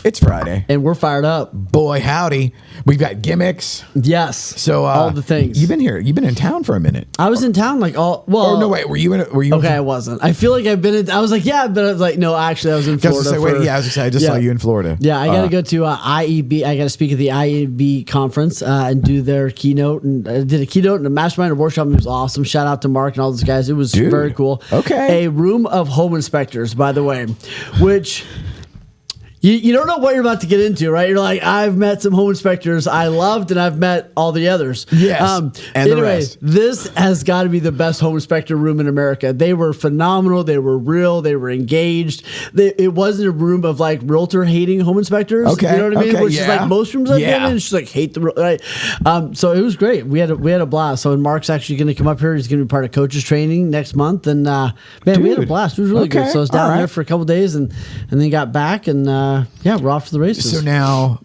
It's Friday. And we're fired up. Boy, howdy. We've got gimmicks. Yes. So all the things. You've been here. You've been in town for a minute. I was in town Oh, no, wait. Were you in? Okay, I wasn't. I feel like I've been in. I was like, yeah, but I was like, no, actually, I was in Florida. I just saw you in Florida. Yeah, I got to go to IEB. I got to speak at the IEB conference and do their keynote. And I did a keynote and a mastermind and workshop. And it was awesome. Shout out to Mark and all those guys. It was very cool. Okay. A room of home inspectors, by the way, which... You don't know what you're about to get into, right? You're like, I've met some home inspectors I loved, and I've met all the others. Yes, and the rest. This has got to be the best home inspector room in America. They were phenomenal. They were real. They were engaged. It wasn't a room of like realtor hating home inspectors. Okay, you know what I mean? okay, Which is like most rooms I've been in. It's just like hate the right. So it was great. We had a blast. So Mark's actually going to come up here. He's going to be part of coaches training next month, and man, we had a blast. It was really good. So I was down there for a couple of days, and then got back and. Yeah, we're off to the races. So now,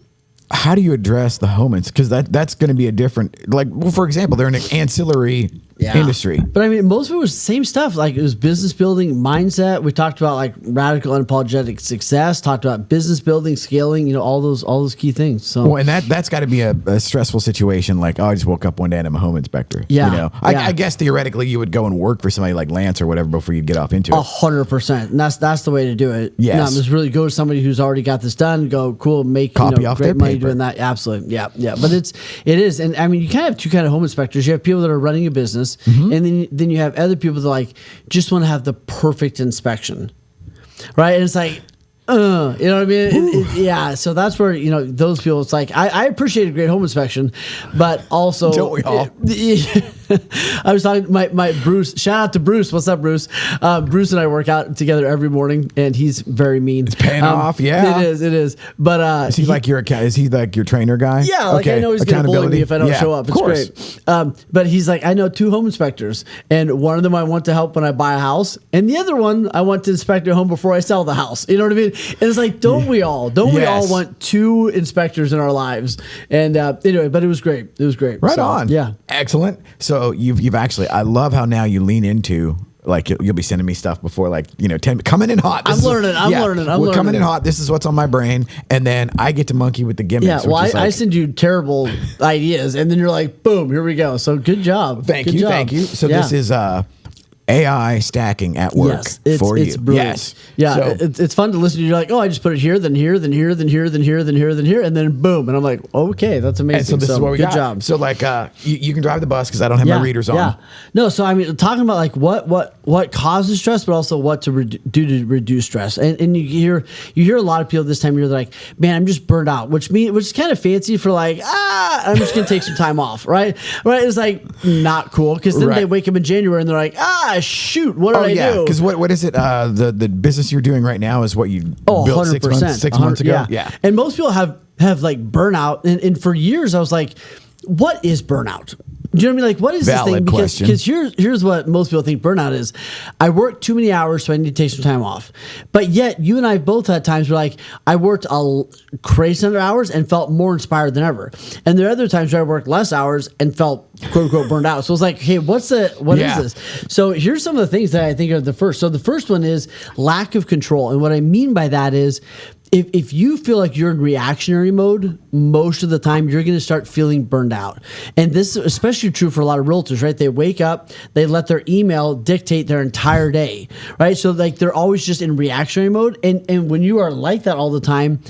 how do you address the home ins? Because that's going to be a different, like, well, for example, they're in an ancillary industry. But I mean, most of it was the same stuff. Like it was business building, mindset. We talked about like radical unapologetic success, talked about business building, scaling, all those key things. So, well, and that's got to be a stressful situation. Like, oh, I just woke up one day and I'm a home inspector. Yeah. I guess theoretically you would go and work for somebody like Lance or whatever before you'd get off into it. 100%. And that's the way to do it. Yes. No, just really go to somebody who's already got this done, go cool, make copy off great their money paper. doing that. Absolutely. Yeah. Yeah. But it is. And I mean, you kind of have two kind of home inspectors. You have people that are running a business, and then you have other people that like just want to have the perfect inspection, right? And it's like, you know what I mean? Yeah. So that's where those people. It's like I appreciate a great home inspection, but also don't we all? I was talking to my Bruce. Shout out to Bruce. What's up, Bruce? Bruce and I work out together every morning, and he's very mean. It's paying off. Yeah, it is. But is he like your trainer guy? Yeah, like I know he's gonna bully me if I don't show up. It's great. But he's like, I know two home inspectors, and one of them I want to help when I buy a house, and the other one I want to inspect their home before I sell the house. You know what I mean? And it's like, don't we all? Don't we all want two inspectors in our lives? And anyway, but it was great. It was great. Right on. Yeah. Excellent. So you've actually, I love how now you lean into, like, you'll be sending me stuff before, like, 10 coming in hot. I'm learning. We're coming in hot. This is what's on my brain. And then I get to monkey with the gimmicks. Yeah, well, I send you terrible ideas, and then you're like, boom, here we go. So good job. Thank you. So this is AI stacking at work for you. It's brilliant. Yes. Yeah, so, it's fun to listen to. You're like, oh, I just put it here, then here, then here, then here, then here, then here, then here, and then boom. And I'm like, okay, that's amazing. And so this is what we got. Good job. So like, you can drive the bus because I don't have my readers on. Yeah. No, so I mean, talking about like what causes stress, but also what to do to reduce stress. And you hear a lot of people this time of year, they're like, man, I'm just burned out, which is kind of fancy for like, I'm just gonna take some time off, right? Right? It's like not cool because then they wake up in January and they're like, shoot, what did I do? Because what is it? The business you're doing right now is what you built 100%, 6 months ago. Yeah. And most people have like burnout, and for years I was like, what is burnout? Do you know what I mean? Like, what is Valid this thing? Because here's what most people think burnout is. I work too many hours, so I need to take some time off. But yet, you and I both had times where, like, I worked a crazy number of hours and felt more inspired than ever. And there are other times where I worked less hours and felt, quote unquote, burned out. So it's like, hey, what is this? So here's some of the things that I think are the first. So the first one is lack of control. And what I mean by that is, if you feel like you're in reactionary mode, most of the time you're going to start feeling burned out. And this is especially true for a lot of realtors, right? They wake up, they let their email dictate their entire day, right? So like they're always just in reactionary mode. And when you are like that all the time,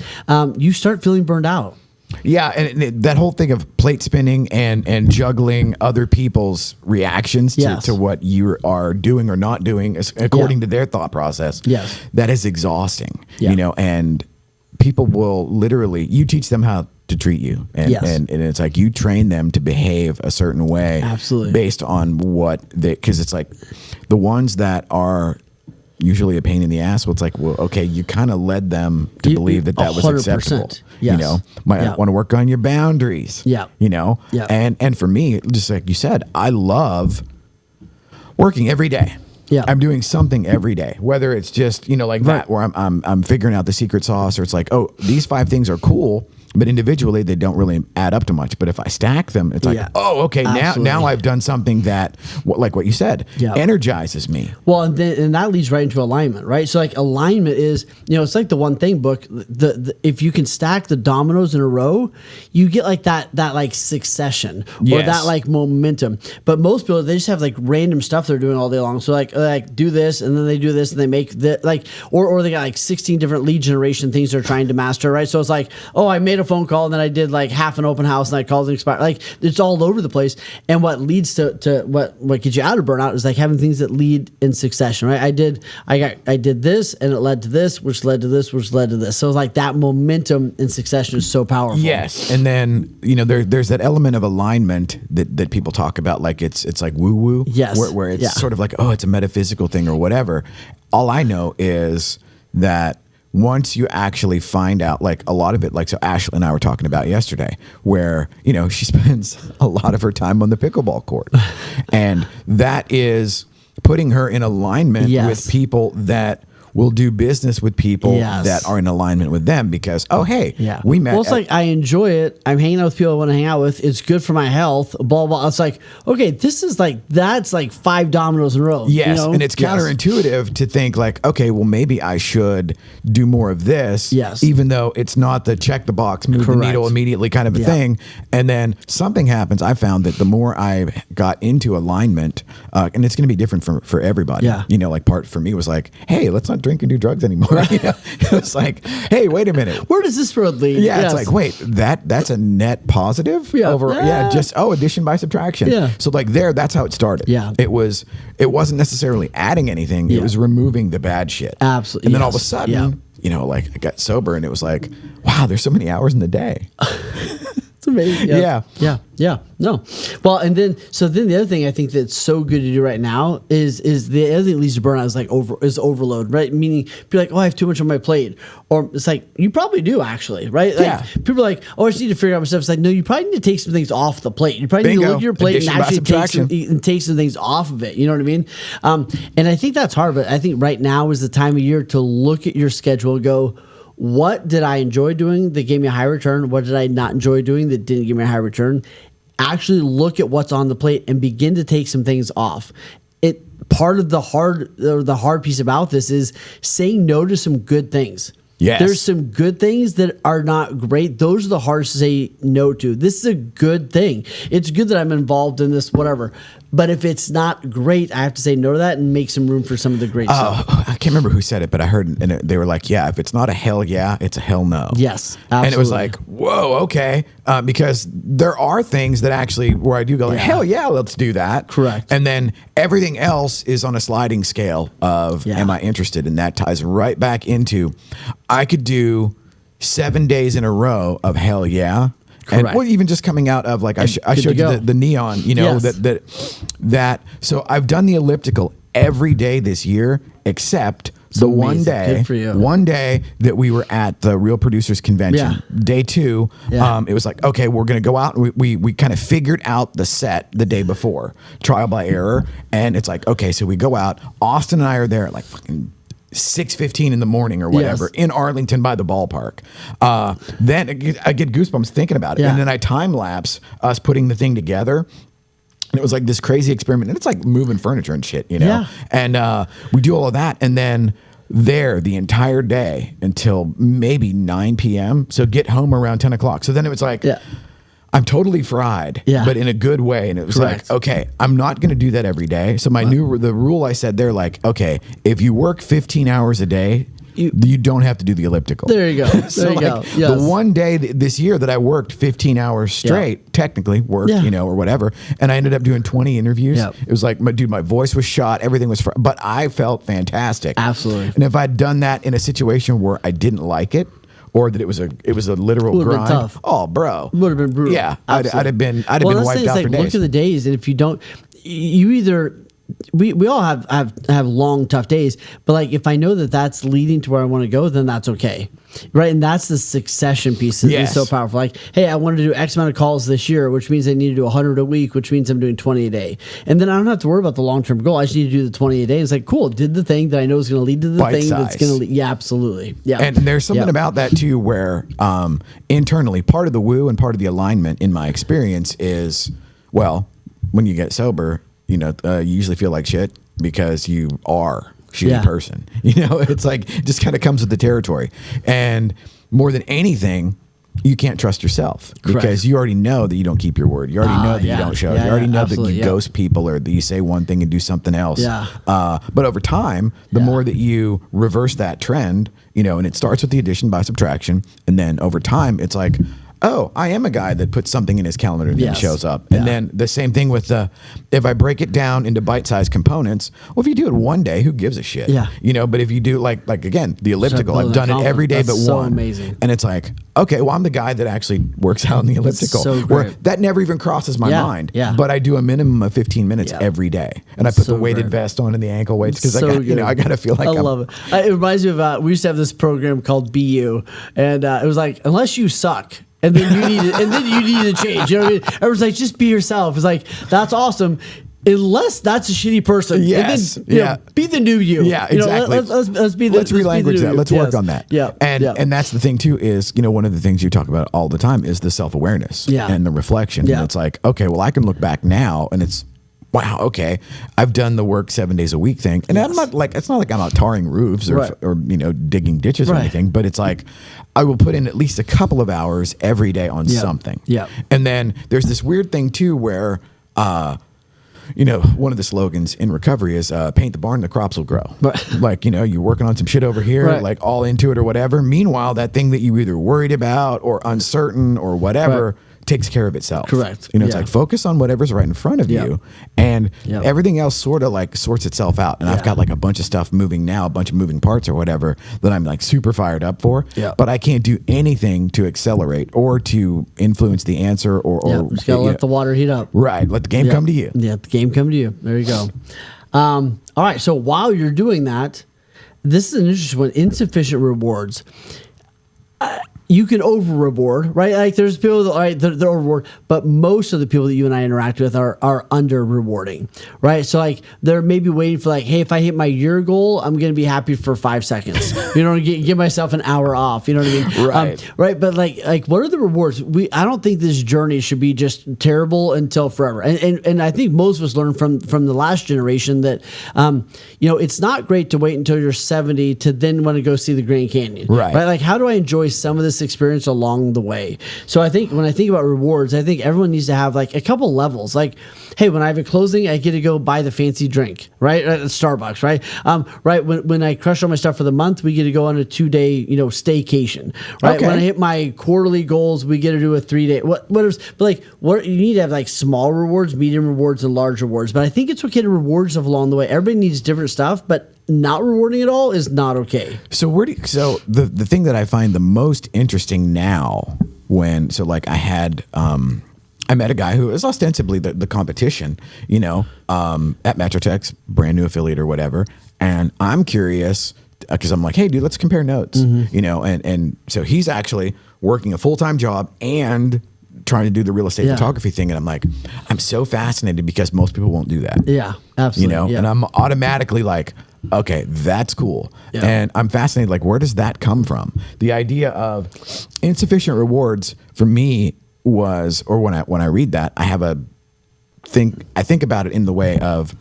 you start feeling burned out. Yeah, and that whole thing of plate spinning and juggling other people's reactions to what you are doing or not doing according to their thought process. Yes. That is exhausting, and people will literally, you teach them how to treat you. And it's like you train them to behave a certain way. Absolutely. Based on because it's like the ones that are usually a pain in the ass. Well, it's like, well, okay, you kind of led them to believe that was acceptable. Yes. Might want to work on your boundaries. Yeah. And for me, just like you said, I love working every day. Yeah. I'm doing something every day, whether it's just, like that, where I'm figuring out the secret sauce, or it's like, oh, these 5 things are cool, but individually they don't really add up to much. But if I stack them, it's like, oh, okay, now I've done something that, like what you said, energizes me. Well, and that leads right into alignment, right? So like alignment is, it's like the one thing book. If you can stack the dominoes in a row, you get like that like succession or that like momentum. But most people, they just have like random stuff they're doing all day long. So like do this, and then they do this, and they make that like, or they got like 16 different lead generation things they're trying to master, right? So it's like, oh, I made a phone call, and then I did like half an open house, and I called and expired. Like it's all over the place. And what leads to what gets you out of burnout is like having things that lead in succession, right? I did this, and it led to this, which led to this, which led to this. So it's like that momentum in succession is so powerful. Yes, and then there's that element of alignment that people talk about, like it's like woo woo. Yes, where it's sort of like, oh, it's a metaphysical thing or whatever. All I know is that once you actually find out, like a lot of it, like so Ashley and I were talking about yesterday, where, she spends a lot of her time on the pickleball court. And that is putting her in alignment with people that will do business with people that are in alignment with them, because, oh, hey, we met. Well, it's like, I enjoy it. I'm hanging out with people I want to hang out with. It's good for my health, blah, blah. It's like, okay, this is like, that's like 5 dominoes in a row. Yes. And it's counterintuitive to think like, okay, well, maybe I should do more of this. Yes. Even though it's not the check the box, move the needle immediately kind of a thing. And then something happens. I found that the more I got into alignment, and it's going to be different for everybody. Yeah. Like part for me was like, hey, let's not drink and do drugs anymore. It was like, hey, wait a minute, where does this road lead? Yeah, it's like, wait, that's a net positive over just addition by subtraction. Yeah. So like that's how it started. Yeah. It wasn't necessarily adding anything. It was removing the bad shit. Absolutely. And then all of a sudden, like I got sober, and it was like, wow, there's so many hours in the day. It's amazing. Yeah. No. Well, and then the other thing I think that's so good to do right now is the other thing that leads to burnout is like overload, right? Meaning people are like, oh, I have too much on my plate. Or it's like, you probably do actually, right? Like, people are like, oh, I just need to figure out my stuff. It's like, no, you probably need to take some things off the plate. You probably need to look at your plate and actually take some things off of it. You know what I mean? And I think that's hard, but I think right now is the time of year to look at your schedule and go, what did I enjoy doing that gave me a high return? What did I not enjoy doing that didn't give me a high return? Actually look at what's on the plate and begin to take some things off. Part of the hard piece about this is saying no to some good things. Yes. There's some good things that are not great. Those are the hardest to say no to. This is a good thing. It's good that I'm involved in this, whatever. But if it's not great, I have to say no to that and make some room for some of the great stuff. I can't remember who said it, but I heard, and they were like, yeah, if it's not a hell yeah, it's a hell no. Yes, absolutely. And it was like, whoa, okay. Because there are things that actually, where I do go like, hell yeah, let's do that. Correct. And then everything else is on a sliding scale of, am I interested? And that ties right back into, I could do 7 days in a row of hell yeah. Correct. And even just coming out of like I showed you the neon, that. So I've done the elliptical every day this year except the one day that we were at the Real Producers Convention. Day 2, it was like, okay, we're gonna go out. And we kind of figured out the set the day before, trial by error, and it's like, okay, so we go out. Austin and I are there at like fucking 6:15 in the morning or whatever in Arlington by the ballpark. Then I get goosebumps thinking about it. And then I time lapse us putting the thing together. And it was like this crazy experiment. And it's like moving furniture and shit, And we do all of that. And then there the entire day until maybe 9 p.m. So get home around 10 o'clock. So then it was like, I'm totally fried, but in a good way. And it was like, okay, I'm not going to do that every day. So the rule I said there, like, okay, if you work 15 hours a day, you don't have to do the elliptical. There you go. The one day this year that I worked 15 hours straight, technically worked, or whatever, and I ended up doing 20 interviews. It was like, my voice was shot, everything was, but I felt fantastic. Absolutely. And if I'd done that in a situation where I didn't like it, or that it was a literal grind. Tough. Oh, bro, would have been brutal. Yeah, I'd have been wiped out for days. Look at the days, and if you don't, you either we all have long, tough days, but like if I know that that's leading to where I want to go, then that's okay. Right. And that's the succession piece is so powerful. Like, hey, I wanted to do X amount of calls this year, which means I need to do 100 a week, which means I'm doing 20 a day. And then I don't have to worry about the long-term goal. I just need to do the 20 a day. It's like, cool, did the thing that I know is going to lead to the thing that's going to lead. Yeah, absolutely. Yeah. And there's something about that too, where internally part of the woo and part of the alignment in my experience is, well, when you get sober, you usually feel like shit because you are shitty person. It's like just kind of comes with the territory. And more than anything, you can't trust yourself because you already know that you don't keep your word. You already know that you don't show. You already know that you ghost people or that you say one thing and do something else. Yeah. But over time, the more that you reverse that trend, and it starts with the addition by subtraction. And then over time, it's like, oh, I am a guy that puts something in his calendar and then shows up. And then the same thing with if I break it down into bite-sized components, well, if you do it one day, who gives a shit? Yeah. But if you do like again, the elliptical, I've done it every day but one. Amazing. And it's like, okay, well, I'm the guy that actually works out on the elliptical. So where that never even crosses my mind. Yeah. But I do a minimum of 15 minutes every day. And I put the weighted vest on and the ankle weights because I got to feel like I love it. It reminds me of we used to have this program called BU, and it was like, unless you suck, and then you need to change. You know what I mean? Everyone's like, just be yourself. It's like, that's awesome. Unless that's a shitty person. Yes. And then, be the new you. Yeah, exactly. Let's be the Let's relanguage that. Let's work on that. Yeah. And that's the thing too is, one of the things you talk about all the time is the self-awareness and the reflection. Yeah. And it's like, okay, well, I can look back now and it's, wow, okay, I've done the work 7 days a week thing. And I'm not like, it's not like I'm out tarring roofs or digging ditches or anything, but it's like, I will put in at least a couple of hours every day on something. Yeah. And then there's this weird thing too, where, one of the slogans in recovery is paint the barn, the crops will grow. Right. Like, you're working on some shit over here, like all into it or whatever. Meanwhile, that thing that you either worried about or uncertain or whatever takes care of itself. Correct. It's like focus on whatever's right in front of you, and everything else sort of like sorts itself out. And I've got like a bunch of stuff moving now, a bunch of moving parts or whatever that I'm like super fired up for. Yeah. But I can't do anything to accelerate or to influence the answer or just gotta let the water heat up. Right. Let the game come to you. Yeah, the game come to you. There you go. All right. So while you're doing that, this is an interesting one. Insufficient rewards. You can over reward, right? Like there's people that they're over reward, but most of the people that you and I interact with are under rewarding, right? So like they're maybe waiting for like, hey, if I hit my year goal, I'm gonna be happy for 5 seconds. Give myself an hour off. You know what I mean? Right. Right. But like what are the rewards? I don't think this journey should be just terrible until forever. And I think most of us learned from the last generation that it's not great to wait until you're 70 to then want to go see the Grand Canyon. Right. Like how do I enjoy some of this experience along the way? So I think when I think about rewards, I think everyone needs to have like a couple levels. Like, hey, when I have a closing, I get to go buy the fancy drink, right? At Starbucks, right? Right. When I crush all my stuff for the month, we get to go on a 2-day, staycation, right? Okay. When I hit my quarterly goals, we get to do a 3-day, what you need to have like small rewards, medium rewards, and large rewards. But I think it's okay to reward stuff along the way. Everybody needs different stuff, but not rewarding it all is not okay. So the thing that I find the most interesting now I met a guy who is ostensibly the competition, at Metrotech's brand new affiliate or whatever. And I'm curious because I'm like, hey dude, let's compare notes, and so he's actually working a full-time job and trying to do the real estate photography thing. And I'm like, I'm so fascinated because most people won't do that. Yeah, absolutely. And I'm automatically like, okay, that's cool. Yeah. And I'm fascinated, like, where does that come from? The idea of insufficient rewards for me was, or when I read that, I think about it in the way of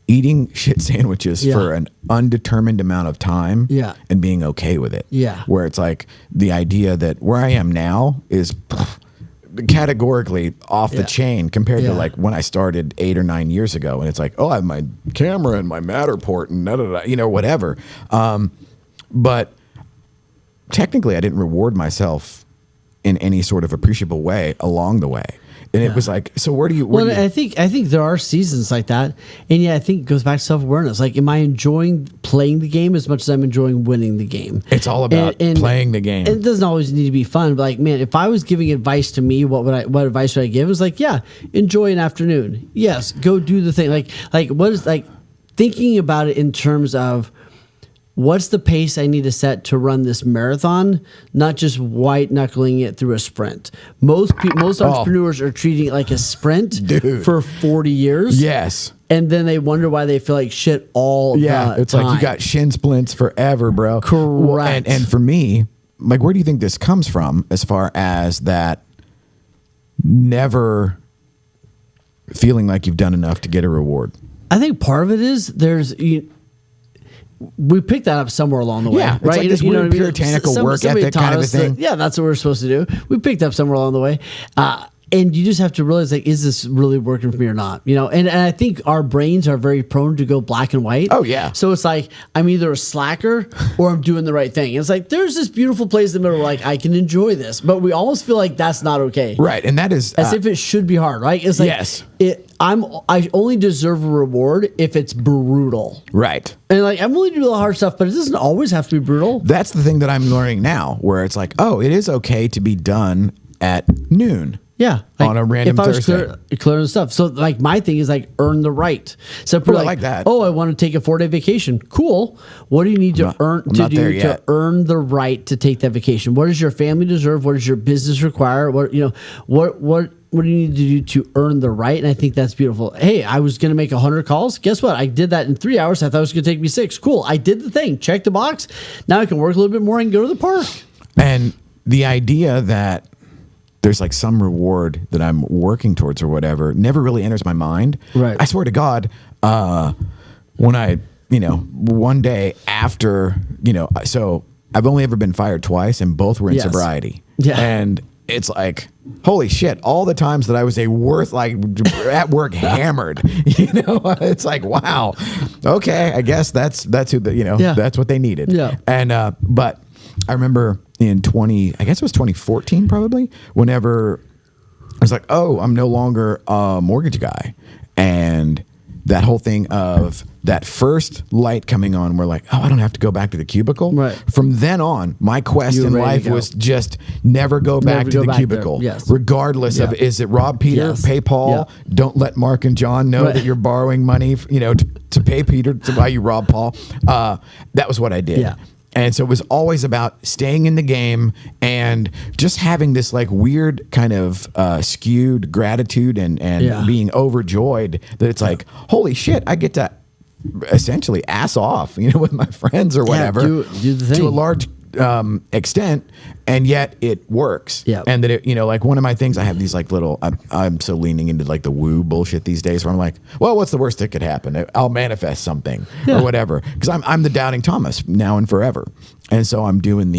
eating shit sandwiches for an undetermined amount of time and being okay with it. Yeah. Where it's like the idea that where I am now is categorically off the chain compared to like when I started 8 or 9 years ago. And it's like, oh, I have my camera and my Matterport and whatever. But technically I didn't reward myself in any sort of appreciable way along the way. And it was like, so where do you? I think there are seasons like that, and I think it goes back to self-awareness. Like, am I enjoying playing the game as much as I'm enjoying winning the game? It's all about playing the game. It doesn't always need to be fun, but like, man, if I was giving advice to me, what advice would I give? It was like, enjoy an afternoon. Yes, go do the thing. Like what is like thinking about it in terms of, what's the pace I need to set to run this marathon? Not just white knuckling it through a sprint. Most entrepreneurs are treating it like a sprint for 40 years. Yes. And then they wonder why they feel like shit all the time. It's like you got shin splints forever, bro. Correct. And for me, like, where do you think this comes from as far as that never feeling like you've done enough to get a reward? I think part of it is we picked that up somewhere along the way. Yeah, right? Like this weird puritanical work ethic kind of a thing. That's what we're supposed to do. We picked up somewhere along the way. And you just have to realize, like, is this really working for me or not? And I think our brains are very prone to go black and white. Oh, yeah. So it's like, I'm either a slacker or I'm doing the right thing. It's like, there's this beautiful place in the middle where, like, I can enjoy this. But we almost feel like that's not okay. Right. And that is... as if it should be hard, right? It's like... Yes. I only deserve a reward if it's brutal. Right. And like, I'm willing to do the hard stuff, but it doesn't always have to be brutal. That's the thing that I'm learning now, where it's like, oh, it is okay to be done at noon. Yeah, on a random Thursday. Clearing stuff. So like, my thing is like, earn the right. So people like that. Oh, I want to take a 4-day vacation. Cool. What do you need to earn to earn the right to take that vacation? What does your family deserve? What does your business require? What do you need to do to earn the right? And I think that's beautiful. Hey, I was going to make 100 calls. Guess what? I did that in 3 hours. I thought it was going to take me 6. Cool. I did the thing. Check the box. Now I can work a little bit more and go to the park. And the idea that there's like some reward that I'm working towards or whatever never really enters my mind. Right. I swear to God, when I, one day after, so I've only ever been fired twice and both were in sobriety. Yeah. And it's like, holy shit, all the times that I was at work hammered, it's like, wow, okay, I guess that's who that's what they needed. Yeah. And, but I remember in 2014 probably, whenever I was like, oh, I'm no longer a mortgage guy. And that whole thing of that first light coming on, we're like, oh, I don't have to go back to the cubicle. Right. From then on, my quest in life was just never go back to the cubicle. Yes. Regardless of, is it rob Peter, Yes. pay Paul, don't let Mark and John know that you're borrowing money, to pay Peter to why you rob Paul. That was what I did. Yeah. And so it was always about staying in the game and just having this like weird kind of skewed gratitude and being overjoyed that it's like, holy shit, I get to essentially ass off, with my friends or whatever, do the thing. to a large extent, and yet it works. Yeah. And that it, like one of my things, I have these like little, I'm so leaning into like the woo bullshit these days where I'm like, well, what's the worst that could happen? I'll manifest something or whatever. Cause I'm the doubting Thomas now and forever. And so I'm doing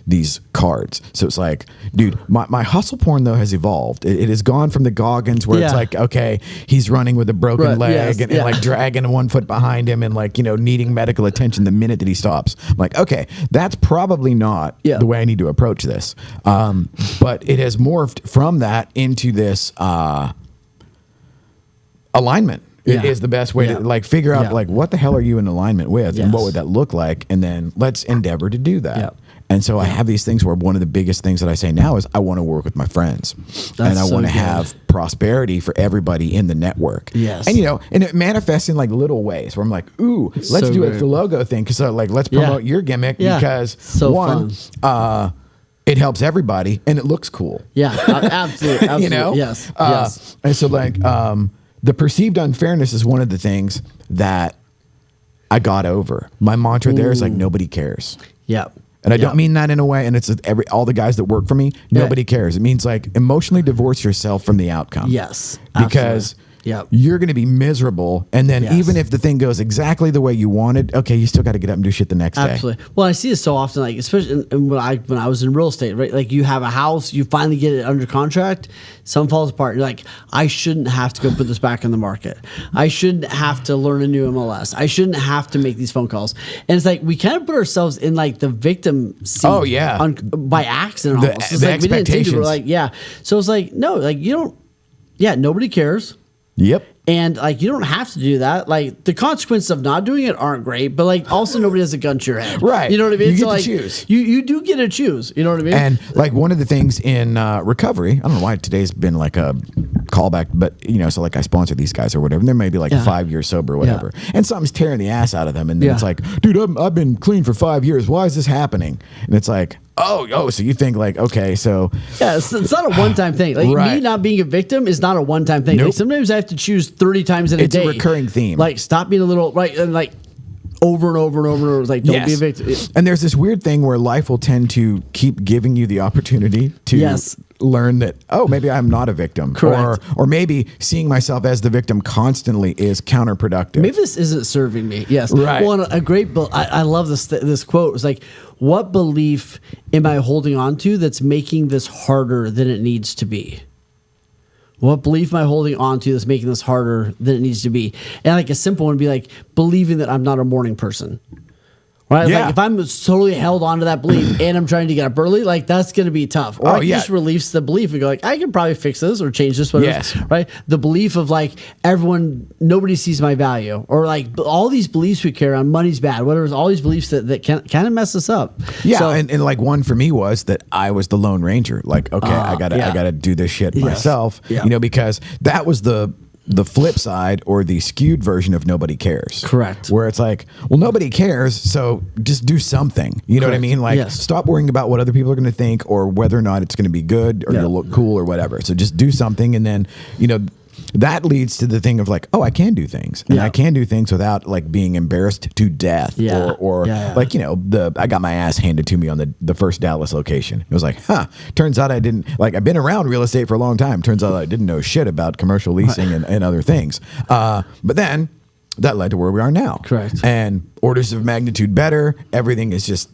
these cards. So it's like, dude, my hustle porn though has evolved. It has gone from the Goggins where it's like, okay, he's running with a broken leg and like dragging 1 foot behind him and like, needing medical attention the minute that he stops. I'm like, okay, that's probably not the way I need to approach this. But it has morphed from that into this alignment. It is the best way to like figure out like, what the hell are you in alignment with and what would that look like? And then let's endeavor to do that. Yep. And so I have these things where one of the biggest things that I say now is I want to work with my friends. And I want to have prosperity for everybody in the network. Yes. And, and it manifests in like little ways where I'm like, ooh, let's do it for the logo thing. Cause like, let's promote your gimmick because it helps everybody and it looks cool. Yeah, absolutely. Yes. Yes. And so like, the perceived unfairness is one of the things that I got over. My mantra there is like, nobody cares. Yep. And I don't mean that in a way, and it's all the guys that work for me, nobody cares. It means like emotionally divorce yourself from the outcome. Yes. Because you're going to be miserable. And then even if the thing goes exactly the way you wanted, okay, you still got to get up and do shit the next day. Absolutely. Well, I see this so often, like especially when I was in real estate, right? Like you have a house, you finally get it under contract, something falls apart. You're like, I shouldn't have to go put this back on the market. I shouldn't have to learn a new MLS. I shouldn't have to make these phone calls. And it's like we kind of put ourselves in like the victim seat. Oh yeah, by accident almost. It's like we didn't think it. We're like, So it's like no, like you don't. Yeah, nobody cares. Yep. And like you don't have to do that. Like the consequences of not doing it aren't great, but like also nobody has a gun to your head. Right. You know what I mean? You get to choose. You do get to choose. You know what I mean? And like one of the things in recovery, I don't know why today's been like a callback, but so like I sponsor these guys or whatever, and they may be like 5 years sober or whatever, and something's tearing the ass out of them, and then it's like, dude, I've been clean for 5 years. Why is this happening? And it's like, oh, so you think like, okay, so it's not a one-time thing. Like me not being a victim is not a one-time thing. Nope. Like sometimes I have to choose 30 times in a day. It's a recurring theme. Like stop being a little and like over and over and over and over. It's like don't be a victim. And there's this weird thing where life will tend to keep giving you the opportunity to learn that, oh, maybe I'm not a victim. Correct. Or maybe seeing myself as the victim constantly is counterproductive. Maybe this isn't serving me. Yes. Right. Well, a great I love this quote. It's like, what belief am I holding on to that's making this harder than it needs to be? What belief am I holding on to that's making this harder than it needs to be? And like a simple one would be like believing that I'm not a morning person. Right? Yeah. Like if I'm totally held on to that belief and I'm trying to get up early, like that's going to be tough. Or I can just release the belief and go like, I can probably fix this or change this. Whatever. Right? The belief of like nobody sees my value, or like all these beliefs we carry on, money's bad, whatever. All these beliefs that can kind of mess us up. Yeah. So, and like one for me was that I was the Lone Ranger. Like, okay, I gotta do this shit myself. Yeah. Because that was the flip side or the skewed version of nobody cares. Correct. Where it's like, well, nobody cares, so just do something. You know what I mean? Like, stop worrying about what other people are going to think or whether or not it's going to be good or you'll look cool or whatever. So just do something, and then, that leads to the thing of like, oh, I can do things, and I can do things without like being embarrassed to death, or like I got my ass handed to me on the first Dallas location. It was like, turns out I didn't like. I've been around real estate for a long time. Turns out I didn't know shit about commercial leasing and other things. But then that led to where we are now. Correct. And orders of magnitude better. Everything is just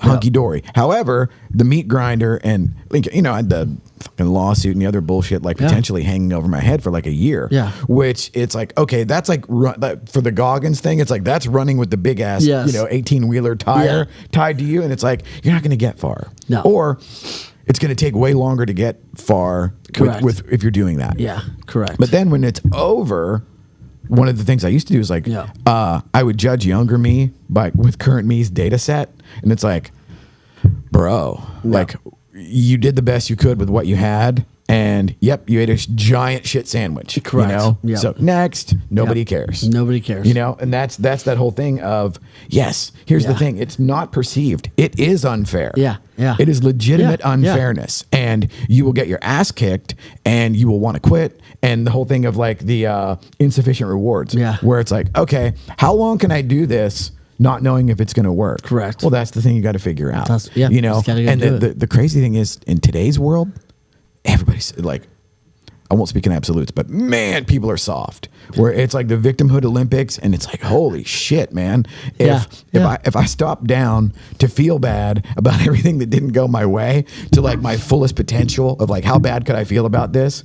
hunky dory. However, the meat grinder and the fucking lawsuit and the other bullshit potentially hanging over my head for like a year. Yeah. Which it's like, okay, that's like for the Goggins thing. It's like that's running with the big ass 18-wheeler tire tied to you, and it's like you're not going to get far. No. Or it's going to take way longer to get far. With if you're doing that. Yeah. Correct. But then when it's over, one of the things I used to do is like, I would judge younger me with current me's data set. And it's like, bro, like you did the best you could with what you had. And you ate a giant shit sandwich. Correct. Yep. So next, nobody cares. Nobody cares. And that's that whole thing of, here's the thing. It's not perceived. It is unfair. Yeah. It is legitimate unfairness. And you will get your ass kicked and you will want to quit. And the whole thing of like the insufficient rewards. Yeah. Where it's like, okay, how long can I do this not knowing if it's going to work? Correct. Well, that's the thing you got to figure out. And the crazy thing is, in today's world, everybody's like, I won't speak in absolutes, but man, people are soft. Where it's like the victimhood Olympics, and it's like, holy shit, man. If I stop down to feel bad about everything that didn't go my way to like my fullest potential of like how bad could I feel about this,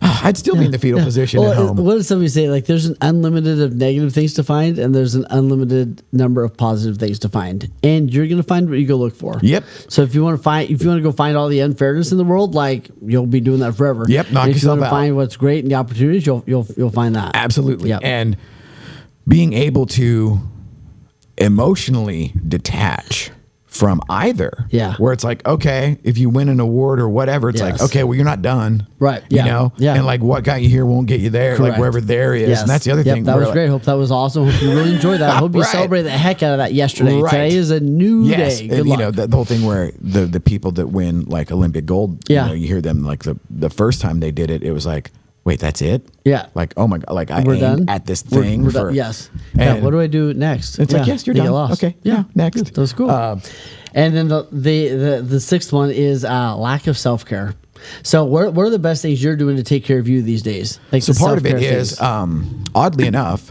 I'd still be in the fetal position at home. What does somebody say? Like, there's an unlimited of negative things to find, and there's an unlimited number of positive things to find, and you're going to find what you go look for. Yep. So if you want to go find all the unfairness in the world, like you'll be doing that forever. Yep. Knock yourself out. If you want to find what's great and the opportunities, you'll find that. Absolutely. Yep. And being able to emotionally detach from either. Yeah. Where it's like, okay, if you win an award or whatever, it's like, okay, well, you're not done. Right. Yeah. And like what got you here won't get you there. Correct. Like wherever there is. Yes. And that's the other thing. That was great. Hope that was awesome. Hope you really enjoyed that. I hope you celebrated the heck out of that yesterday. Right. Today is a new day. Good luck. The whole thing where the people that win like Olympic gold, you hear them like the first time they did it, it was like, wait, that's it? Yeah. Like, oh my God, like I We're aimed done at this thing. We're done. Yes. What do I do next? It's like, yes, you're done. Lost. Okay. Yeah. Next. That was cool. And then the sixth one is lack of self-care. So what are the best things you're doing to take care of you these days? Like so part of it is, oddly enough,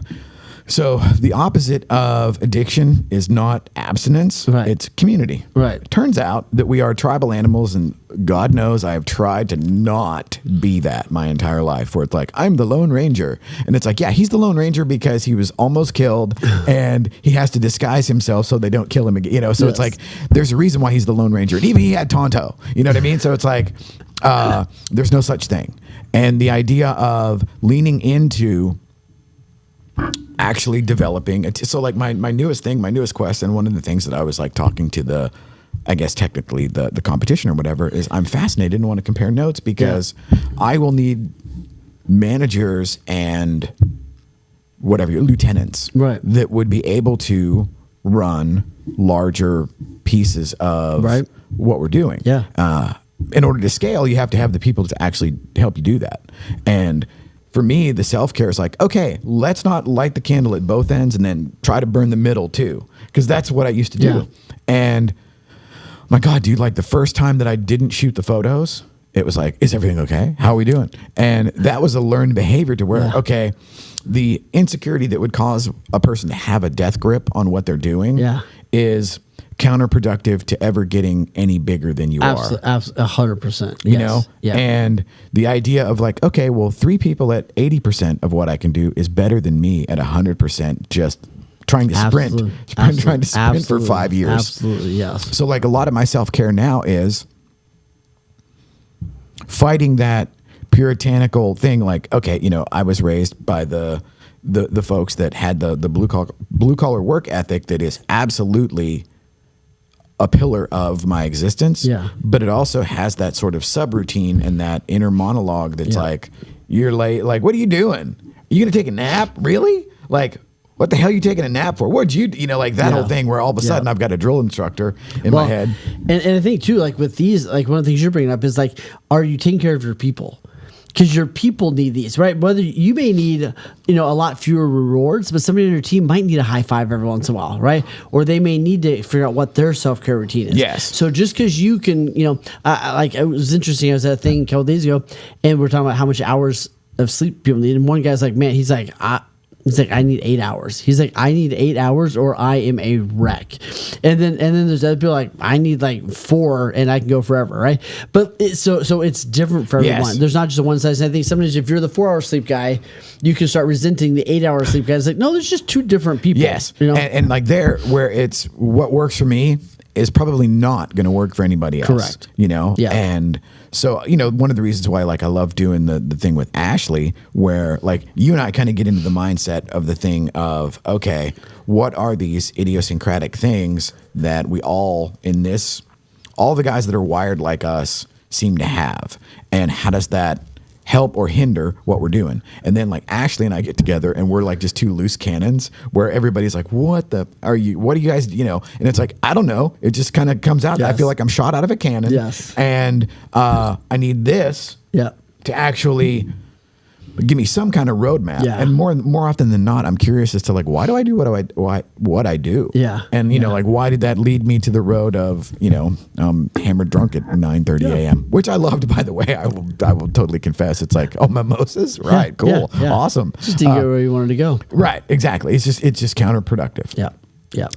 so the opposite of addiction is not abstinence. Right. It's community. Right. It turns out that we are tribal animals, and God knows I have tried to not be that my entire life, where it's like, I'm the Lone Ranger. And it's like, yeah, he's the Lone Ranger because he was almost killed and he has to disguise himself so they don't kill him again. You know, so it's like, there's a reason why he's the Lone Ranger. And even he had Tonto, you know what I mean? So it's like, there's no such thing. And the idea of leaning into actually developing it. So like my newest quest, and one of the things that I was like talking to the, I guess technically the competition or whatever, is I'm fascinated and want to compare notes because I will need managers and whatever, lieutenants that would be able to run larger pieces of what we're doing. In order to scale, you have to have the people to actually help you do that. And for me, the self-care is like, okay, let's not light the candle at both ends and then try to burn the middle too. Because that's what I used to do. Yeah. And my God, dude, like the first time that I didn't shoot the photos, it was like, is everything okay? How are we doing? And that was a learned behavior to where, okay, the insecurity that would cause a person to have a death grip on what they're doing is counterproductive to ever getting any bigger than you are. 100%. You know? Yeah. And the idea of like, okay, well, 3 people at 80% of what I can do is better than me at 100% just trying to sprint for 5 years. Absolutely, yes. So like a lot of my self-care now is fighting that puritanical thing. Like, okay, you know, I was raised by the folks that had the blue collar work ethic that is absolutely a pillar of my existence. Yeah. But it also has that sort of subroutine and that inner monologue that's like, you're late. Like, what are you doing? Are you going to take a nap? Really? Like, what the hell are you taking a nap for? What'd you know, like that whole thing where all of a sudden I've got a drill instructor in my head. And I think too, like with these, like one of the things you're bringing up is like, are you taking care of your people? Because your people need these, right? Whether you may need, you know, a lot fewer rewards, but somebody on your team might need a high five every once in a while, right? Or they may need to figure out what their self-care routine is. Yes. So just because you can, you know, like it was interesting. I was at a thing a couple days ago, and we're talking about how much hours of sleep people need. And one guy's like, man, he's like, I need 8 hours. He's like, I need 8 hours or I am a wreck. And then there's other people like, I need like 4 and I can go forever, right? But so it's different for everyone. Yes. There's not just a one size. And I think sometimes if you're the 4-hour sleep guy, you can start resenting the 8-hour sleep guy. It's like, no, there's just 2 different people. Yes. You know? And like there, where it's what works for me is probably not going to work for anybody else. Correct. You know? Yeah. And so, you know, one of the reasons why like I love doing the thing with Ashley, where like you and I kind of get into the mindset of the thing of, okay, what are these idiosyncratic things that we all the guys that are wired like us seem to have, and how does that help or hinder what we're doing? And then like Ashley and I get together and we're like just 2 loose cannons where everybody's like, what are you guys, you know? And it's like, I don't know. It just kind of comes out. Yes. I feel like I'm shot out of a cannon. Yes. And I need this to actually give me some kind of roadmap. Yeah. And more often than not, I'm curious as to like, why do I do what I do? Yeah. And you know, like, why did that lead me to the road of, you know, hammered drunk at 9:30 a.m., which I loved, by the way. I will totally confess. It's like, oh, mimosas, right? Cool, awesome. Just didn't get where you wanted to go. Right, exactly. It's just counterproductive. Yeah.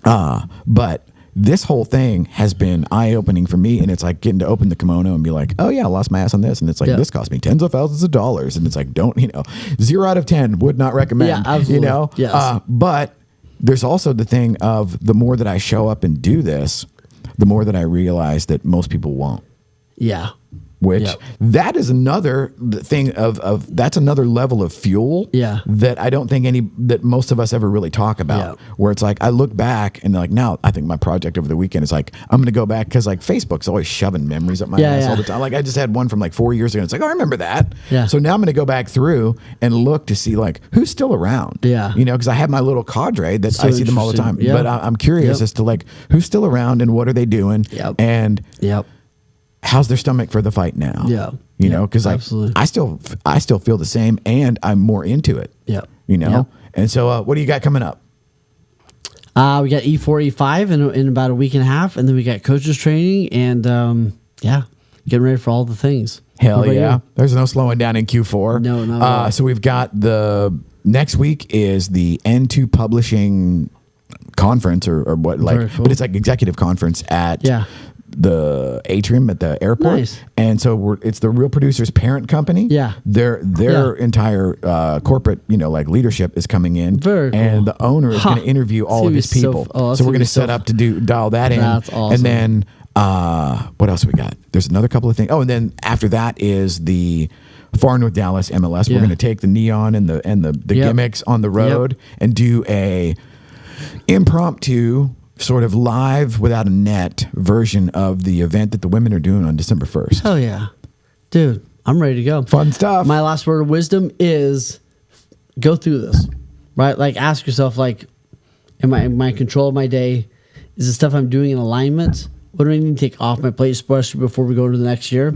But this whole thing has been eye-opening for me, and it's like getting to open the kimono and be like, oh yeah, I lost my ass on this, and it's like, this cost me tens of thousands of dollars, and it's like, don't, you know, 0 out of 10 would not recommend. Yeah, absolutely. You know. Yes. But there's also the thing of the more that I show up and do this, the more that I realize that most people won't. Yeah. Which that is another thing of that's another level of fuel that I don't think that most of us ever really talk about. Where it's like I look back and like now I think my project over the weekend is like I'm gonna go back because like Facebook's always shoving memories up my ass all the time. Like I just had one from like 4 years ago. And it's like, oh, I remember that. Yeah. So now I'm gonna go back through and look to see like who's still around. Yeah. You know, because I have my little cadre that I see them all the time. But I'm curious as to like who's still around and what are they doing. And how's their stomach for the fight now? You know, because like I still feel the same, and I'm more into it. You know, and so what do you got coming up? We got E4, E5 in about a week and a half, and then we got coaches training, and getting ready for all the things. Hell yeah. There's no slowing down in Q4. No, not at all. So we've got next week is the N2 Publishing conference or what, like, cool. But it's like executive conference at the atrium at the airport. Nice. And so it's the Real Producers parent company. Yeah. Their entire corporate, like leadership is coming in. Very cool. And the owner is going to interview all of his people. So we're going to set up to dial that in. That's awesome. And then what else we got? There's another couple of things. Oh, and then after that is the Far North Dallas MLS. We're going to take the neon and the gimmicks on the road and do a impromptu sort of live without a net version of the event that the women are doing on December 1st. Hell yeah. Dude, I'm ready to go. Fun stuff. My last word of wisdom is go through this, right? Like ask yourself, like, am I in control of my day? Is the stuff I'm doing in alignment? What do I need to take off my plate, especially before we go to the next year?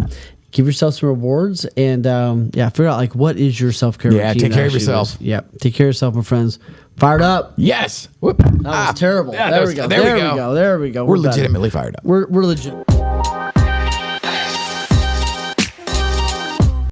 Give yourself some rewards and figure out like what is your self-care routine. Yeah, take care of yourself. Take care of yourself, my friends. Fired up. Yes. Whoop. That was terrible. Yeah, there we go. There we go. We're legitimately fired up. We're legit.